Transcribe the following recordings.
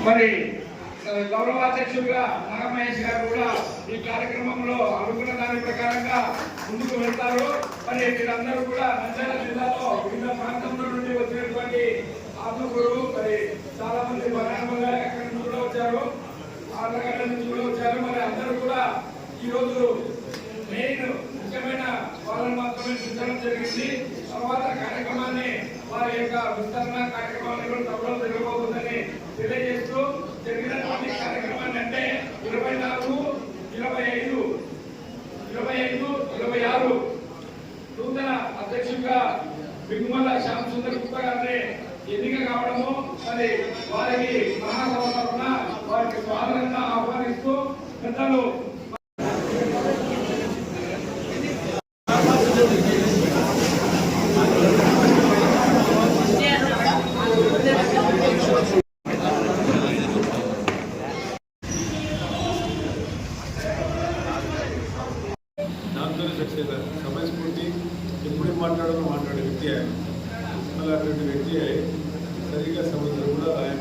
మరి గౌరవాధ్యక్షులుగా నాగమహేష్ గారు కూడా ఈ కార్యక్రమంలో అనుకున్న దాని ప్రకారంగా ముందుకు వెళ్తారు. మరి మీరందరూ కూడా నంద్యాల జిల్లాలో వివిధ ప్రాంతంలో నుండి వచ్చినటువంటి ఆత్మగురు మరి చాలా మంది బనానమల్ల ఎక్కడి నుంచి కూడా వచ్చారు, ఆంధ్రగడ్డ నుంచి కూడా వచ్చారు. మరి అందరూ కూడా ఈ రోజు మెయిన్ ముఖ్యమైన వాళ్ళని మాత్రమే చూడడం జరిగింది. తర్వాత కార్యక్రమాన్ని వారి యొక్క విస్తరణ కార్యక్రమాన్ని కూడా త్వరలో జరగబోతుందని తెలియజేస్తూ జరిగినటువంటి కార్యక్రమాన్ని అంటే 24, 25, 26 నూతన అధ్యక్షుడిగా బిగుమల శ్యామ్ సుందర్ గుప్తా గారిని ఎన్నిక కావడము మరి వారికి మహాసభ తరఫున వారికి స్వాగతంగా ఆహ్వానిస్తూ పెద్దలు సమయస్ఫూర్తి ఎప్పుడు మాట్లాడే వ్యక్తి ఆయన. అలాంటి వ్యక్తి సరిగ్గా సంవత్సరం కూడా ఆయన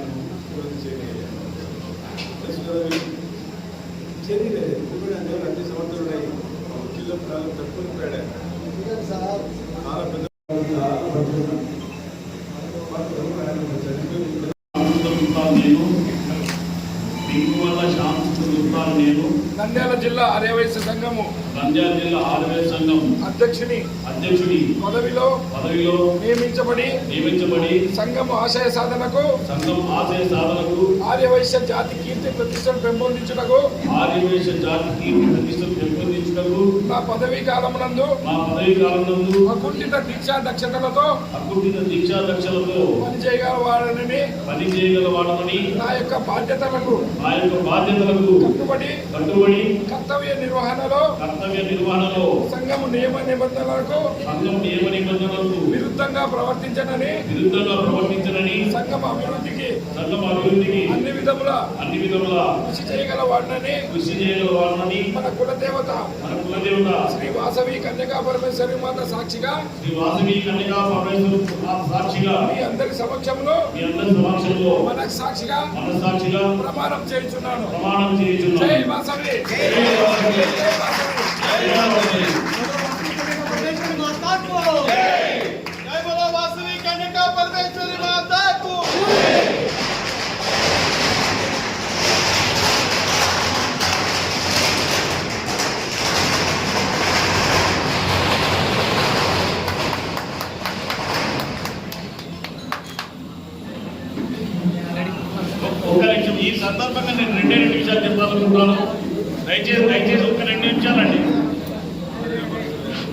చేయలేదు. అన్ని సంవత్సరాలు ఉన్నాయి. వకీల్లో చాలా తక్కువ పోయాడు. చాలా పెద్ద నేను నంద్యాల జిల్లా ఆర్యవైశ్య సంఘము అధ్యక్షుడి పదవిలో నియమించబడి సంఘం ఆశయ సాధనకు ఆర్యవైశ్య జాతి కీర్తి ప్రతిష్టను పెంపొందించుటకు నా పదవీ కాలమునందు అకుంఠిత దీక్షా దక్షతలతో పనిచేయగలవాడని నా యొక్క బాధ్యతలకు కట్టుబడి కర్తవ్య నిర్వహణలో సంఘము నియమ నిబంధనలకు విరుద్ధంగా ప్రవర్తించనని సంఘం అభివృద్ధికి అన్ని విధముల కృషి చేయగల వాడినని మన కులదేవత శ్రీ వాసవి కన్యకా పరమేశ్వరి మాత సాక్షిగా మీ అందరి సమక్షంలో మన సాక్షిగా ప్రమాణం చేయించున్నాను. జై వాసవి. ఈ సందర్భంగా నేను 2 నిమిషాలు చెప్పాలనుకుంటున్నాను. దయచేసి ఒక 2 నిమిషాలండి.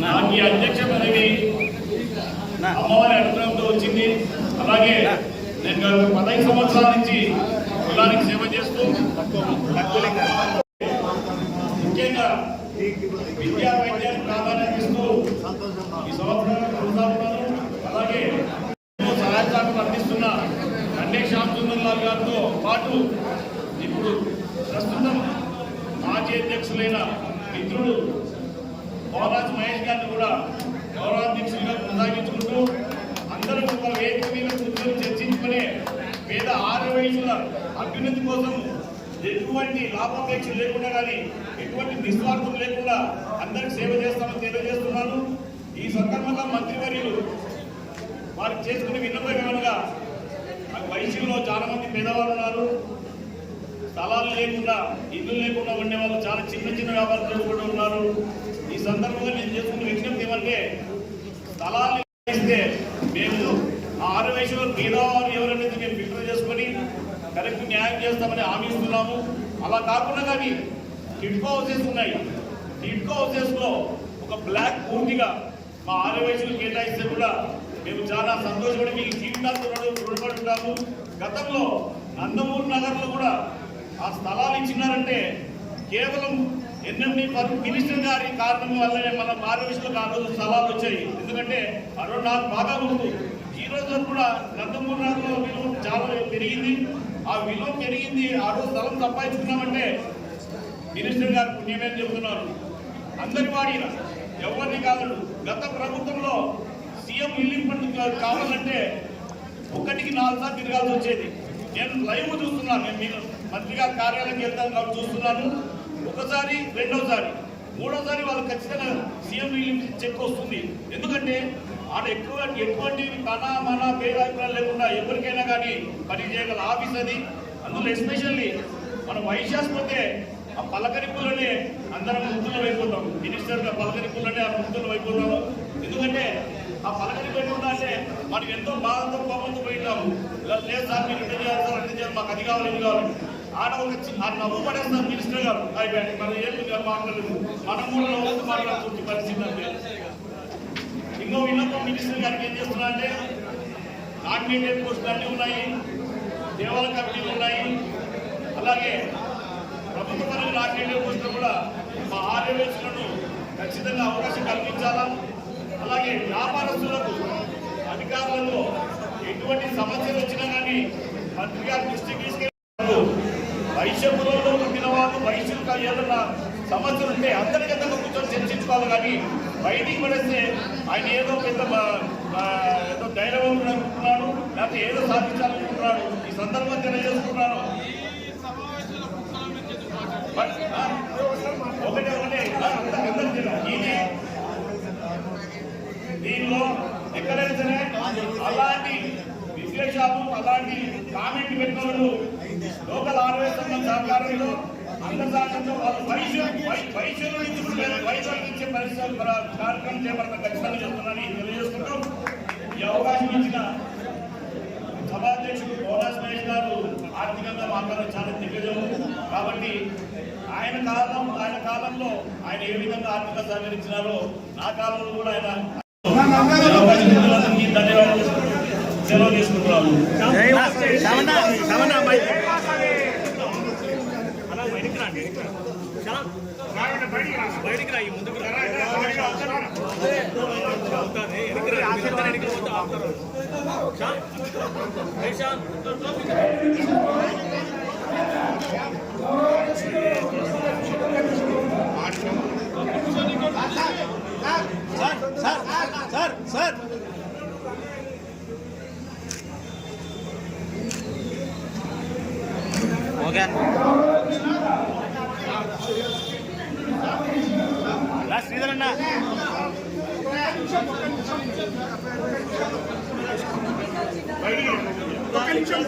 నాకు ఈ అధ్యక్ష పదవి అమ్మవారి అనుగ్రహంతో వచ్చింది. అలాగే నేను 15 సంవత్సరాల నుంచి కులానికి సేవ చేస్తూ ముఖ్యంగా విద్యా వైద్యానికి ప్రాధాన్యత ఇస్తూ ఈ సంవత్సరాలు కొనసాగుతాను. అలాగే సహాయ సహకారం అందిస్తున్న కండే శ్యామ్ సుందర్ లాల్ గారితో పాటు ఇప్పుడు ప్రస్తుతం మాజీ అధ్యక్షులైన మిత్రుడు బాలాజీ మహేష్ గారిని కూడా గౌరవాధ్యక్షులుగా కొనసాగించుకుంటూ అందరూ ఒక వేదిక మీద కూర్చొని చర్చించుకునే పేద ఆర్యవైశ్యుల అభ్యున్నతి కోసం ఎటువంటి లాభాపేక్ష లేకుండా కానీ ఎటువంటి నిస్వార్థం లేకుండా అందరికి సేవ చేస్తామని తెలియజేస్తున్నాను. ఈ సందర్భంగా మంత్రివర్యులు వారికి చేసుకునే విన్నపంగా వైశ్యుల్లో చాలా మంది పేదవాళ్ళు ఉన్నారు. స్థలాలు లేకుండా ఇల్లు లేకుండా ఉండే వాళ్ళు చాలా చిన్న వ్యాపారం కూడా ఉన్నారు. ఈ సందర్భంగా నేను చేసుకున్న విజ్ఞప్తి ఏమంటే స్థలాలు ఇస్తే మేము ఆ ఆర్యవైశ్యులు పేదవారు ఎవరనేది మేము ఫిల్టర్ చేసుకొని కరెక్ట్ న్యాయం చేస్తామని హామీ ఇస్తున్నాము. అలా కాకుండా కానీ టిడ్కో హౌసెస్ ఉన్నాయి. టిడ్కో హౌసెస్ లో ఒక బ్లాక్ పూర్తిగా మా ఆర్యవైశ్యులు కేటాయిస్తే కూడా మేము చాలా సంతోషపడి మీకు జీవితాలతో రుణపడి ఉంటాము. గతంలో నందమూరు నగర్లో కూడా ఆ స్థలాలు ఇచ్చినారంటే కేవలం ఎన్ఎండి మినిస్టర్ గారి కారణం వల్లనే మన ఆర్యవైశ్యులకు ఆ రోజు స్థలాలు వచ్చాయి. ఎందుకంటే ఆ రోజు నాకు బాగా గుర్తు. ఈ రోజు కూడా నందమూరు నగర్లో విలువ చాలా పెరిగింది. ఆ విలువ పెరిగింది. ఆ రోజు స్థలం సంపాదించుకున్నామంటే మినిస్టర్ గారు పుణ్యమని చెబుతున్నారు. అందరి వాడిన ఎవరిని కాదు. గత ప్రభుత్వంలో సీఎం ఇల్లు కావాలంటే 1కి 4 సార్లు తిరగాల్సి వచ్చేది. నేను లైవ్ చూస్తున్నాను. నేను మంత్రి గారి కార్యాలయంకి వెళ్తాను కాబట్టి చూస్తున్నాను. ఒకసారి, రెండోసారి, మూడోసారి వాళ్ళు ఖచ్చితంగా సీఎం రిలీఫ్ చెక్ వస్తుంది. ఎందుకంటే ఆడ ఎటువంటి మన భేదాభిప్రాయాలు లేకుండా ఎవరికైనా కానీ పని చేయగల ఆఫీస్ అది. అందులో ఎస్పెషల్లీ మన వైశాస్పోతే ఆ పలకరింపులోనే అందరం ముగ్గులు అయిపోతాం. మినిస్టర్గా పలకరింపులోనే ఆ ముగ్గులు అయిపోతాము. ఎందుకంటే ఆ పలకరింపు ఎట్లుందా అంటే మనం ఎంతో బాధతో కోపంతో పోయినాము. లేదు సార్ మీరు ఇట్లా చేయాలి సార్, అట్లా చేయాలి, మాకు అది కావాలి, ఇది కావాలి. ఆడ ఒక నవ్వు పడేస్తారు మినిస్టర్ గారు. అయిపోయాడు మనం ఏమి మాట్లాడలేదు, మనం కూడా నవ్వుతూ మాట్లాడుతుంది పరిస్థితి. అంటే ఇంకో విన్నపం మినిస్టర్ గారికి ఏం చేస్తున్నా అంటే నామినేటెడ్ పోస్టులు అన్నీ ఉన్నాయి, దేవాలయ కమిటీలు ఉన్నాయి, అలాగే ప్రభుత్వ పనులు నామినేటెడ్ పోస్టులు కూడా మా ఆర్యవేసులను ఖచ్చితంగా అవకాశం కల్పించాలా. అలాగే వ్యాపారస్తులకు అధికారులలో ఎటువంటి సమస్యలు వచ్చినా కానీ మంత్రి గారి దృష్టికి తీసుకెళ్ళారు. వైశ్యంలో పుట్టిన వాళ్ళు వైశ్యులకు ఏదన్నా సమస్యలు ఉంటే అంతర్గతంగా కూర్చొని చర్చించుకోవాలి. కానీ బయటికి పడేస్తే ఆయన ఏదో పెద్ద ఏదో ధైర్యవంతుడు అనుకుంటున్నాడు, లేకపోతే ఏదో సాధించాలనుకుంటున్నాడు. ఈ సందర్భం తెలియజేసుకున్నాను. ఒకటే ఇది దీనిలో ఎక్కడైనా సరే అలాంటి విశేషాలు, అలాంటి కామెంట్ పెట్టిన వాళ్ళు లోకల్ ఆర్వైస్ సంఘం సహకారంలో అంతర్జాతీయంలో వాళ్ళు వైద్యుల నుంచి వైద్యులకు ఇచ్చే పరిశ్రమ కార్యక్రమం చేపడతాం ఖచ్చితంగా చెప్తున్నానని తెలియజేసుకుంటూ ఈ అవకాశం ఇచ్చిన సభాధ్యక్షుడు బోనాస్ మహేష్ గారు ఆర్థికంగా మాత్రం చాలా దిగ్గజము. కాబట్టి ఆయన కాలంలో ఆయన ఏ విధంగా ఆర్థికంగా సహకరించినారో నా కాలంలో కూడా ఆయన ధన్యవాదాలు సెలవు తీసుకుంటున్నాను. సార్ ఓకే శ్రీధర్ అన్న ఒక్క నిమిషం